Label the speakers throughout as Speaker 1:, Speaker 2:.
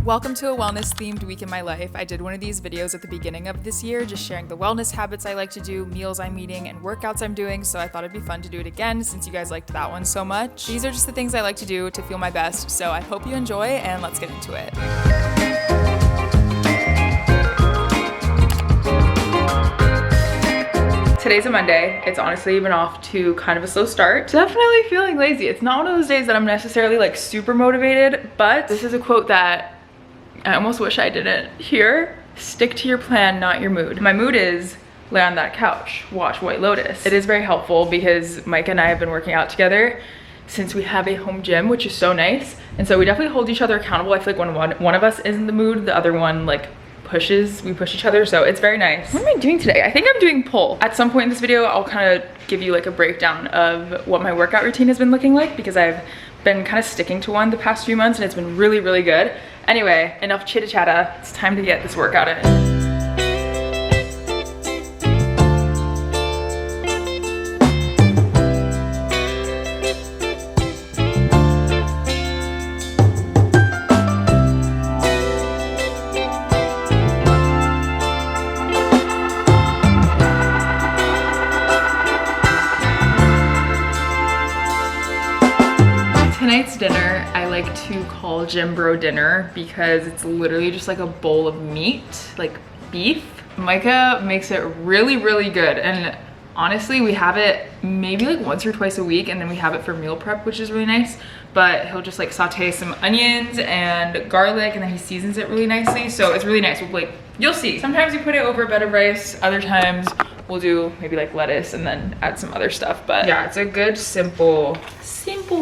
Speaker 1: Welcome to a wellness themed week in my life. I did one of these videos at the beginning of this year, just sharing the wellness habits I like to do, meals I'm eating, and workouts I'm doing, so I thought it'd be fun to do it again since you guys liked that one so much. These are just the things I like to do to feel my best, so I hope you enjoy, and let's get into it. Today's a Monday. It's honestly been off to kind of a slow start. Definitely feeling lazy. It's not one of those days that I'm necessarily like super motivated, but this is a quote that I almost wish I didn't hear. Stick to your plan, not your mood. My mood is lay on that couch, watch White Lotus. It is very helpful because Micah and I have been working out together since we have a home gym, which is so nice. And so we definitely hold each other accountable. I feel like when one of us is in the mood, the other one like we push each other, so it's very nice. What am I doing today? I think I'm doing pull. At some point in this video, I'll kind of give you like a breakdown of what my workout routine has been looking like because I've been kind of sticking to one the past few months and it's been really, really good. Anyway, enough chitta chatta. It's time to get this workout in. Tonight's dinner, I like to call gym bro dinner because it's literally just like a bowl of meat, like beef. Micah makes it really, really good. And honestly, we have it maybe like once or twice a week, and then we have it for meal prep, which is really nice. But he'll just like saute some onions and garlic, and then he seasons it really nicely. So it's really nice. We'll like, you'll see. Sometimes we put it over a bed of rice. Other times we'll do maybe like lettuce and then add some other stuff. But yeah, it's a good, simple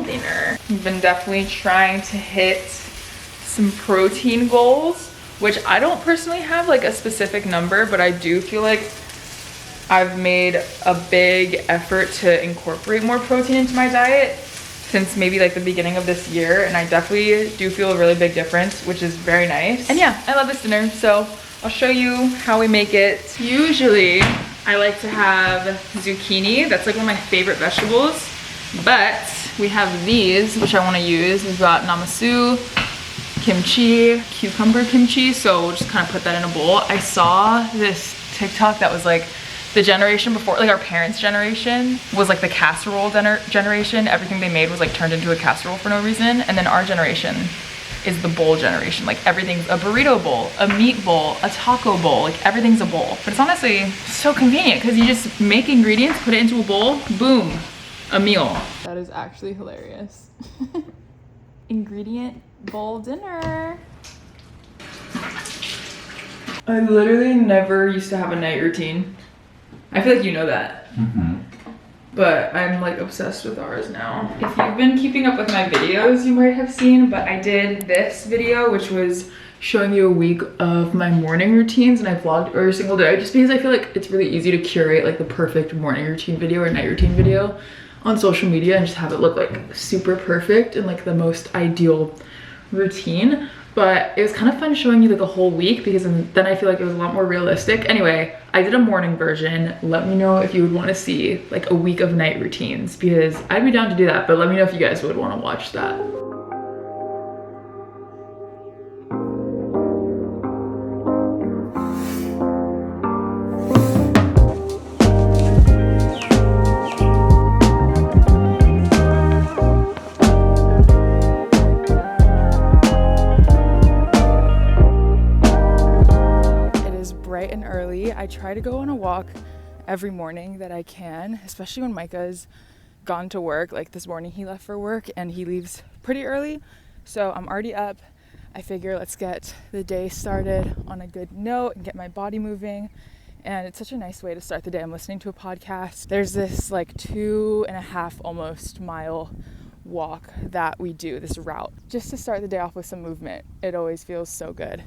Speaker 1: dinner. I've been definitely trying to hit some protein goals, which I don't personally have like a specific number, but I do feel like I've made a big effort to incorporate more protein into my diet since maybe like the beginning of this year, and I definitely do feel a really big difference, which is very nice. And yeah, I love this dinner, so I'll show you how we make it. Usually I like to have zucchini. That's like one of my favorite vegetables, but we have these, which I want to use. We've got namasu, kimchi, cucumber kimchi, so we'll just kind of put that in a bowl. I saw this TikTok that was like the generation before, like our parents' generation was like the casserole generation. Everything they made was like turned into a casserole for no reason. And then our generation is the bowl generation. Like everything's a burrito bowl, a meat bowl, a taco bowl, like everything's a bowl. But it's honestly so convenient because you just make ingredients, put it into a bowl, boom, a meal. That is actually hilarious. Ingredient bowl dinner. I literally never used to have a night routine. I feel like you know that. But I'm like obsessed with ours now. If you've been keeping up with my videos, you might have seen, but I did this video, which was showing you a week of my morning routines, and I vlogged every single day just because I feel like it's really easy to curate like the perfect morning routine video or night routine video on social media and just have it look like super perfect and like the most ideal routine. But it was kind of fun showing you like a whole week because then I feel like it was a lot more realistic. Anyway, I did a morning version. Let me know if you would want to see like a week of night routines because I'd be down to do that, but let me know if you guys would want to watch that. I try to go on a walk every morning that I can, especially when Micah's gone to work. Like this morning he left for work and he leaves pretty early, so I'm already up. I figure let's get the day started on a good note and get my body moving, and it's such a nice way to start the day. I'm listening to a podcast. There's this like 2.5 almost mile walk that we do, this route, just to start the day off with some movement. It always feels so good.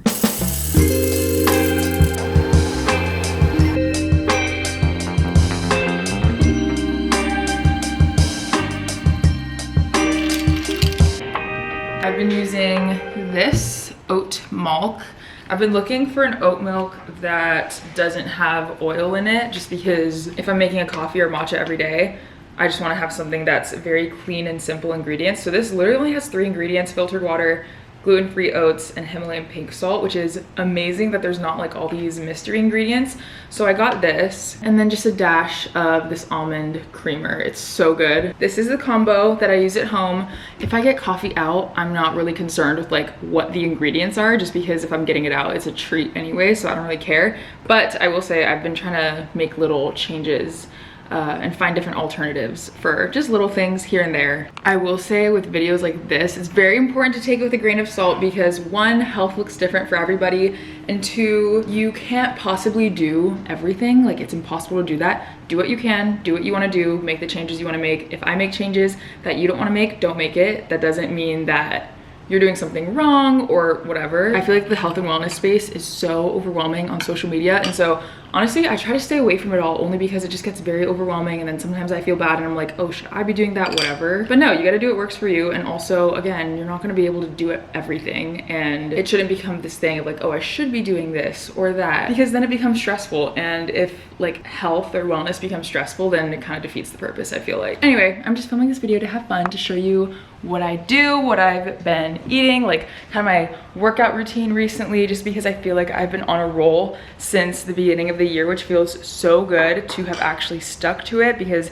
Speaker 1: I've been using this oat milk. I've been looking for an oat milk that doesn't have oil in it just because if I'm making a coffee or matcha every day, I just want to have something that's very clean and simple ingredients. So this literally only has 3 ingredients: filtered water, gluten-free oats, and Himalayan pink salt, which is amazing that there's not like all these mystery ingredients. So I got this, and then just a dash of this almond creamer. It's so good. This is the combo that I use at home. If I get coffee out, I'm not really concerned with like what the ingredients are, just because if I'm getting it out, it's a treat anyway, so I don't really care. But I will say I've been trying to make little changes and find different alternatives for just little things here and there. I will say with videos like this, it's very important to take it with a grain of salt because one, health looks different for everybody, and two, you can't possibly do everything. Like, it's impossible to do that. Do what you can, do what you want to do, make the changes you want to make. If I make changes that you don't want to make, don't make it. That doesn't mean that you're doing something wrong or whatever. I feel like the health and wellness space is so overwhelming on social media, and so honestly I try to stay away from it all, only because it just gets very overwhelming, and then sometimes I feel bad and I'm like, oh, should I be doing that? Whatever. But no, you gotta do what works for you, and also again, you're not gonna be able to do everything, and it shouldn't become this thing of like, oh, I should be doing this or that, because then it becomes stressful, and if like health or wellness becomes stressful, then it kind of defeats the purpose, I feel like. Anyway, I'm just filming this video to have fun, to show you what I do, what I've been eating, like kind of my workout routine recently, just because I feel like I've been on a roll since the beginning of the year, which feels so good to have actually stuck to it, because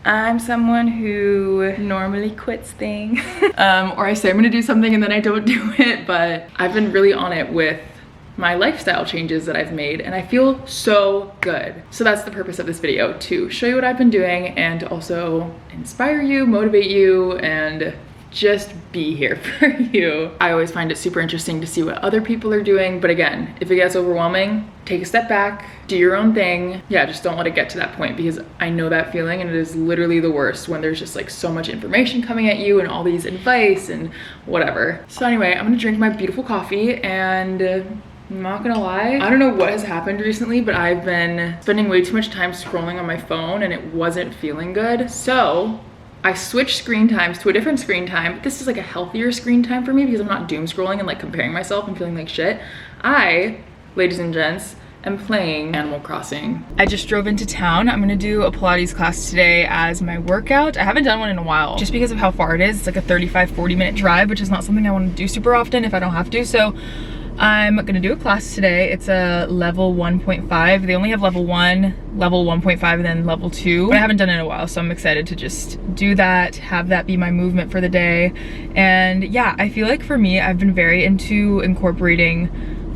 Speaker 1: I'm someone who normally quits things or I say I'm gonna do something and then I don't do it, but I've been really on it with my lifestyle changes that I've made, and I feel so good. So that's the purpose of this video, to show you what I've been doing and also inspire you, motivate you, and just be here for you. I always find it super interesting to see what other people are doing, but again, if it gets overwhelming, take a step back, do your own thing. Yeah, just don't let it get to that point, because I know that feeling, and it is literally the worst when there's just like so much information coming at you and all these advice and whatever. So anyway, I'm gonna drink my beautiful coffee, and I'm not gonna lie, I don't know what has happened recently, but I've been spending way too much time scrolling on my phone and it wasn't feeling good. So I switched screen times to a different screen time. This is like a healthier screen time for me, because I'm not doom scrolling and like comparing myself and feeling like shit. I, ladies and gents, am playing Animal Crossing. I just drove into town. I'm gonna do a Pilates class today as my workout. I haven't done one in a while, just because of how far it is. It's like a 35-40 minute drive, which is not something I want to do super often if I don't have to. So I'm gonna do a class today. It's a level 1.5. They only have level 1, level 1.5, and then level 2. But I haven't done it in a while, so I'm excited to just do that, have that be my movement for the day. And yeah, I feel like for me, I've been very into incorporating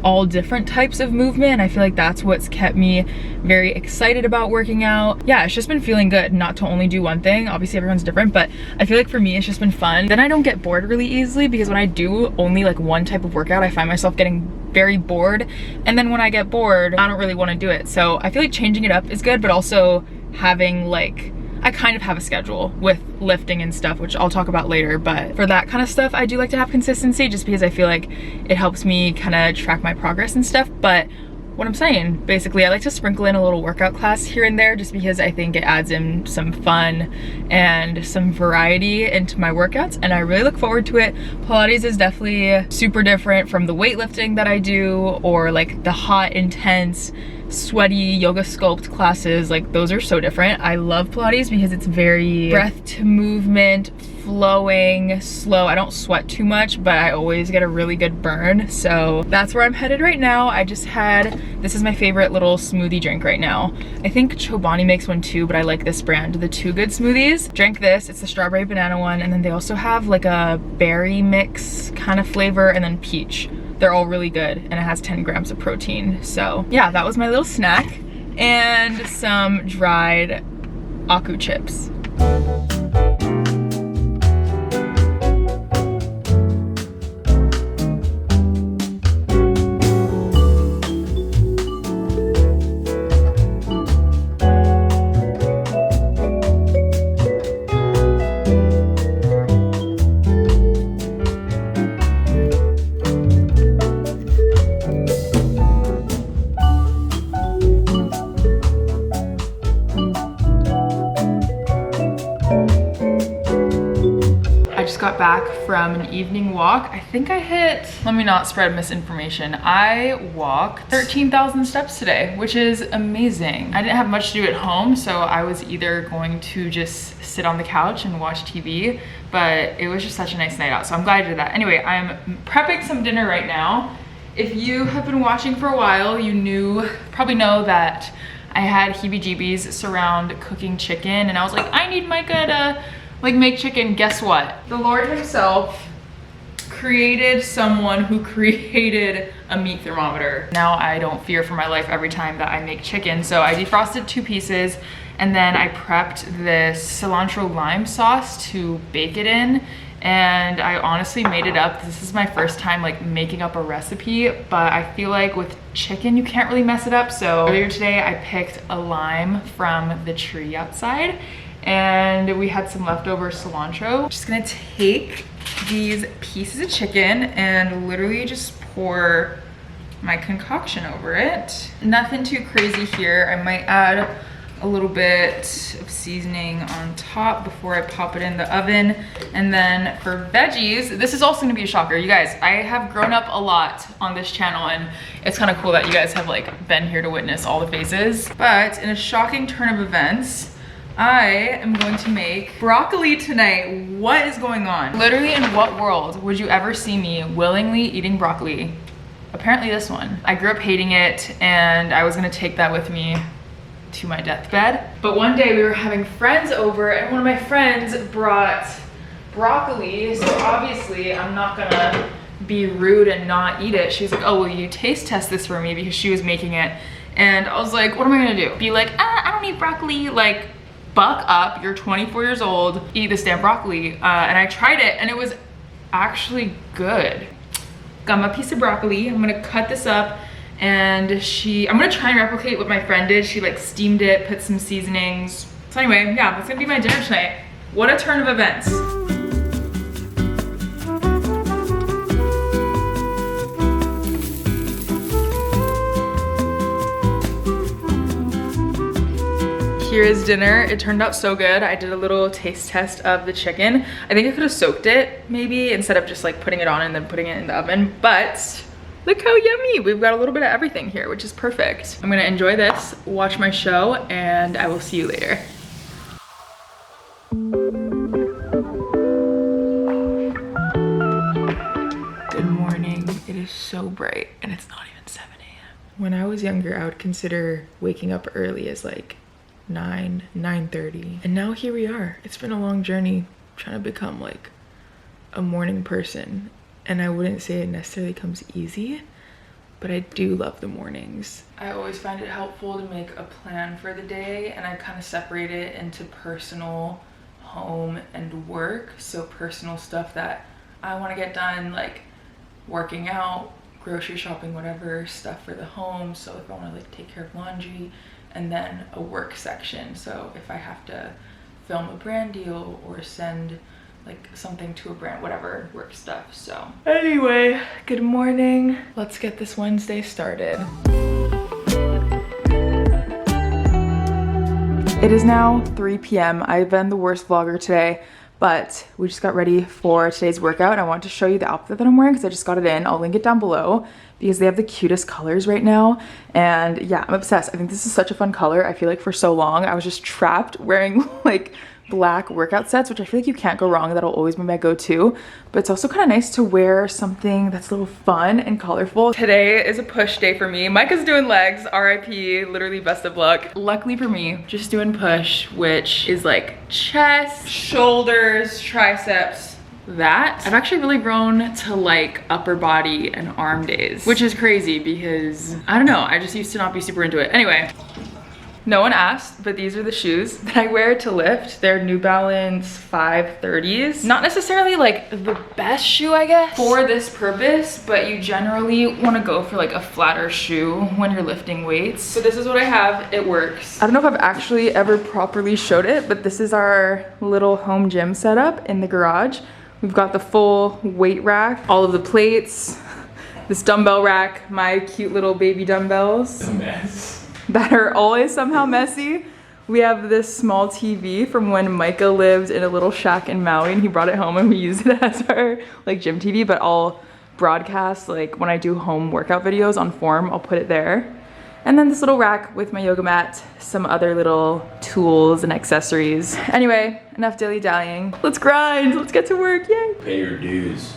Speaker 1: all different types of movement. I feel like that's what's kept me very excited about working out. Yeah, it's just been feeling good not to only do one thing. Obviously everyone's different, but I feel like for me it's just been fun. Then I don't get bored really easily, because when I do only like one type of workout, I find myself getting very bored, and then when I get bored, I don't really want to do it. So I feel like changing it up is good, but also having like, I kind of have a schedule with lifting and stuff, which I'll talk about later, but for that kind of stuff, I do like to have consistency, just because I feel like it helps me kind of track my progress and stuff. But what I'm saying, basically, I like to sprinkle in a little workout class here and there, just because I think it adds in some fun and some variety into my workouts, and I really look forward to it. Pilates is definitely super different from the weightlifting that I do, or like the hot, intense, sweaty yoga sculpt classes. Like, those are so different. I love Pilates because it's very breath to movement, flowing, slow. I don't sweat too much, but I always get a really good burn. So that's where I'm headed right now. I just had, this is my favorite little smoothie drink right now. I think Chobani makes one too, but I like this brand, the Too Good smoothies. Drank this, it's the strawberry banana one, and then they also have like a berry mix kind of flavor, and then peach. They're all really good, and it has 10 grams of protein. So yeah, that was my little snack, and some dried aku chips. got back from an evening walk. I think I hit, let me not spread misinformation. I walked 13,000 steps today, which is amazing. I didn't have much to do at home, so I was either going to just sit on the couch and watch TV, but it was just such a nice night out, so I'm glad I did that. Anyway, I'm prepping some dinner right now. If you have been watching for a while, you probably know that I had heebie-jeebies surround cooking chicken, and I was like, I need Micah to like make chicken. Guess what? The Lord himself created someone who created a meat thermometer. Now I don't fear for my life every time that I make chicken. So I defrosted 2 pieces, and then I prepped this cilantro lime sauce to bake it in. And I honestly made it up. This is my first time like making up a recipe, but I feel like with chicken you can't really mess it up. So earlier today I picked a lime from the tree outside, and we had some leftover cilantro. Just gonna take these pieces of chicken and literally just pour my concoction over it. Nothing too crazy here. I might add a little bit of seasoning on top before I pop it in the oven. And then for veggies, this is also gonna be a shocker. You guys, I have grown up a lot on this channel, and it's kind of cool that you guys have like been here to witness all the phases. But in a shocking turn of events, I am going to make broccoli tonight. What is going on? Literally, in what world would you ever see me willingly eating broccoli? Apparently this one. I grew up hating it, and I was gonna take that with me to my deathbed. But one day we were having friends over, and one of my friends brought broccoli, so obviously I'm not gonna be rude and not eat it. She was like, oh, will you taste test this for me? Because she was making it. And I was like, what am I gonna do? Be like, I don't eat broccoli. Like, buck up, you're 24 years old, eat this damn broccoli. And I tried it, and it was actually good. Got my piece of broccoli. I'm gonna cut this up, and I'm gonna try and replicate what my friend did. She like steamed it, put some seasonings. So anyway, yeah, that's gonna be my dinner tonight. What a turn of events. Here is dinner. It turned out so good. I did a little taste test of the chicken. I think I could have soaked it maybe instead of just like putting it on and then putting it in the oven, but look how yummy. We've got a little bit of everything here, which is perfect. I'm gonna enjoy this, watch my show, and I will see you later. Good morning. It is so bright, and it's not even 7 a.m. When I was younger, I would consider waking up early as like 9:30. And now here we are. It's been a long journey trying to become like a morning person. And I wouldn't say it necessarily comes easy, but I do love the mornings. I always find it helpful to make a plan for the day, and I kind of separate it into personal, home, and work. So personal stuff that I want to get done, like working out, grocery shopping, whatever, stuff for the home. So if I want to like take care of laundry, and then a work section. So if I have to film a brand deal or send like something to a brand, whatever, work stuff. So anyway, good morning. Let's get this Wednesday started. It is now 3 p.m. I've been the worst vlogger today, but we just got ready for today's workout, and I want to show you the outfit that I'm wearing because I just got it in. I'll link it down below because they have the cutest colors right now. And yeah, I'm obsessed. I think this is such a fun color. I feel like for so long I was just trapped wearing like black workout sets, which I feel like you can't go wrong. That'll always be my go-to, but it's also kind of nice to wear something that's a little fun and colorful. Today is a push day for me. Micah's doing legs, RIP, literally best of luck. Luckily for me, just doing push, which is like chest, shoulders, triceps, that. I've actually really grown to like upper body and arm days, which is crazy because I don't know, I just used to not be super into it. Anyway, no one asked, but these are the shoes that I wear to lift. They're New Balance 530s. Not necessarily like the best shoe, I guess, for this purpose, but you generally want to go for like a flatter shoe when you're lifting weights. So this is what I have. It works. I don't know if I've actually ever properly showed it, but this is our little home gym setup in the garage. We've got the full weight rack, all of the plates, this dumbbell rack, my cute little baby dumbbells.
Speaker 2: A mess.
Speaker 1: That are always somehow messy. We have this small TV from when Micah lived in a little shack in Maui, and he brought it home and we used it as our like gym TV, but I'll broadcast, like when I do home workout videos on Form, I'll put it there. And then this little rack with my yoga mat, some other little tools and accessories. Anyway, enough dilly-dallying. Let's grind, let's get to work, yay!
Speaker 2: Pay your dues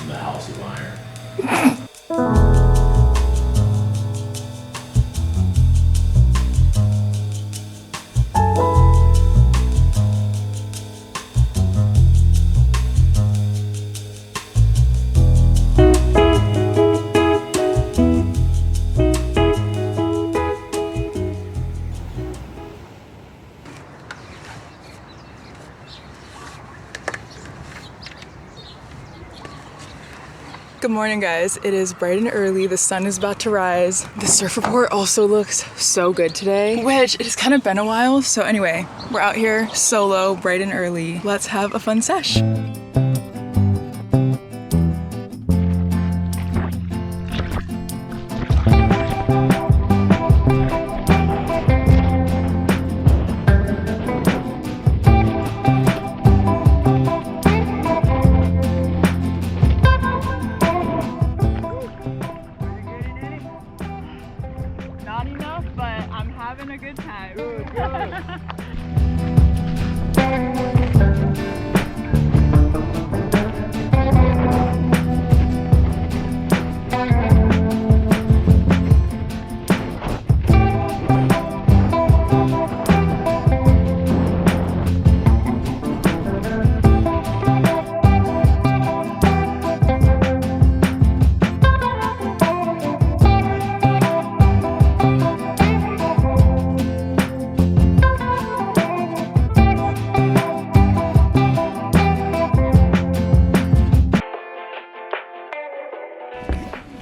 Speaker 2: in the house of iron.
Speaker 1: Good morning, guys. It is bright and early. The sun is about to rise. The surf report also looks so good today, which it has kind of been a while. So anyway, we're out here solo, bright and early. Let's have a fun sesh. Not enough, but I'm having a good time.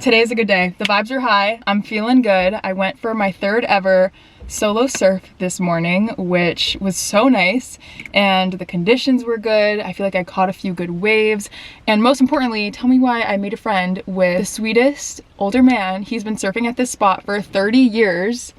Speaker 1: Today's a good day. The vibes are high. I'm feeling good. I went for my 3rd ever solo surf this morning, which was so nice, and the conditions were good. I feel like I caught a few good waves, and most importantly, tell me why I made a friend with the sweetest older man. He's been surfing at this spot for 30 years.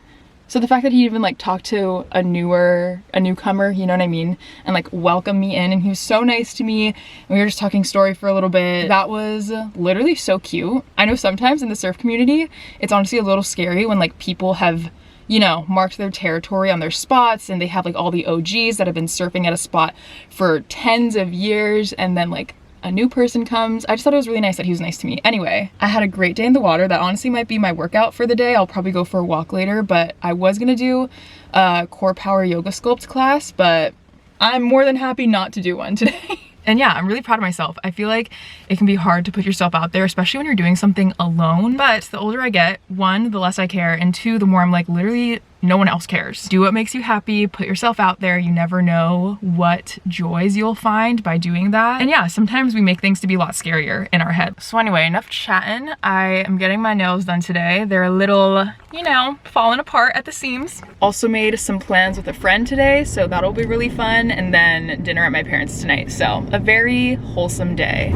Speaker 1: So the fact that he even like talked to a newcomer, you know what I mean, and like welcomed me in, and he was so nice to me, and we were just talking story for a little bit. That was literally so cute. I know sometimes in the surf community, it's honestly a little scary when like people have, you know, marked their territory on their spots, and they have like all the OGs that have been surfing at a spot for tens of years, and then like a new person comes. I just thought it was really nice that he was nice to me. Anyway, I had a great day in the water. That honestly might be my workout for the day. I'll probably go for a walk later, but I was gonna do a core power yoga sculpt class, but I'm more than happy not to do one today. And yeah, I'm really proud of myself. I feel like it can be hard to put yourself out there, especially when you're doing something alone. But the older I get, 1, the less I care, and 2, the more I'm like, literally no one else cares. Do what makes you happy, put yourself out there. You never know what joys you'll find by doing that. And yeah, sometimes we make things to be a lot scarier in our head. So anyway, enough chatting. I am getting my nails done today. They're a little, you know, falling apart at the seams. Also made some plans with a friend today, so that'll be really fun. And then dinner at my parents' tonight. So a very wholesome day.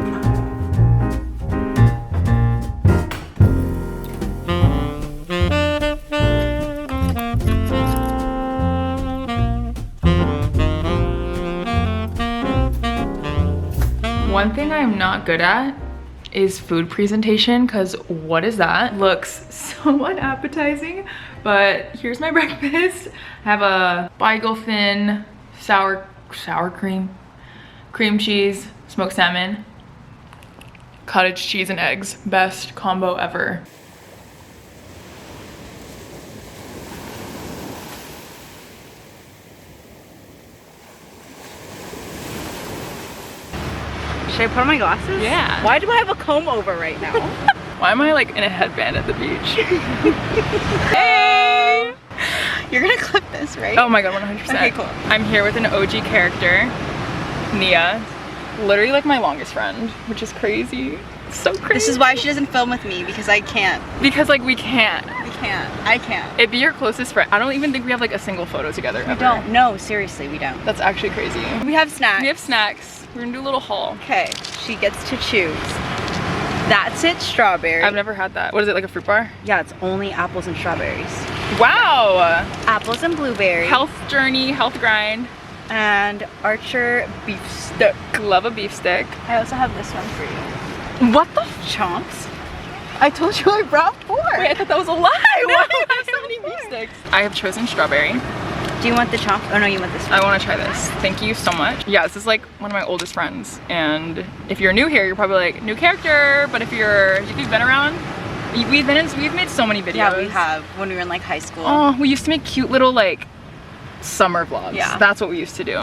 Speaker 1: One thing I'm not good at is food presentation, because what is that? Looks so unappetizing, but here's my breakfast. I have a Beigelfin, sour cream cheese, smoked salmon, cottage cheese and eggs. Best combo ever.
Speaker 3: Should I put on my glasses?
Speaker 1: Yeah.
Speaker 3: Why do I have a comb over right now?
Speaker 1: Why am I like in a headband at the beach? Hey!
Speaker 3: You're gonna clip this, right?
Speaker 1: Oh my god, 100%.
Speaker 3: Okay, cool.
Speaker 1: I'm here with an OG character, Nia. Literally like my longest friend, which is crazy. So crazy.
Speaker 3: This is why she doesn't film with me, because I can't.
Speaker 1: Because like we can't.
Speaker 3: We can't. I can't.
Speaker 1: It'd be your closest friend. I don't even think we have like a single photo together ever.
Speaker 3: We don't. No, seriously, we don't.
Speaker 1: That's actually crazy.
Speaker 3: We have snacks.
Speaker 1: We have snacks. We're gonna do a little haul.
Speaker 3: Okay, she gets to choose. That's it, strawberry.
Speaker 1: I've never had that. What is it, like a fruit bar?
Speaker 3: Yeah, it's only apples and strawberries.
Speaker 1: Wow.
Speaker 3: apples and blueberry,
Speaker 1: Health journey, health grind.
Speaker 3: and Archer beef stick.
Speaker 1: Love a beef stick.
Speaker 3: I also have this one for you.
Speaker 1: What the?
Speaker 3: Chomps. I told you I brought 4.
Speaker 1: Wait, I thought that was a lie. Why do you have so many beef sticks? I have chosen strawberry.
Speaker 3: Do you want the chomp? Oh no, you want this one.
Speaker 1: I want to try this. Thank you so much. Yeah, this is like one of my oldest friends, and if you're new here, you're probably like, new character, but if you've been around, we've made so many videos.
Speaker 3: Yeah, we have, when we were in like high school.
Speaker 1: Oh, we used to make cute little like summer vlogs.
Speaker 3: Yeah.
Speaker 1: That's what we used to do.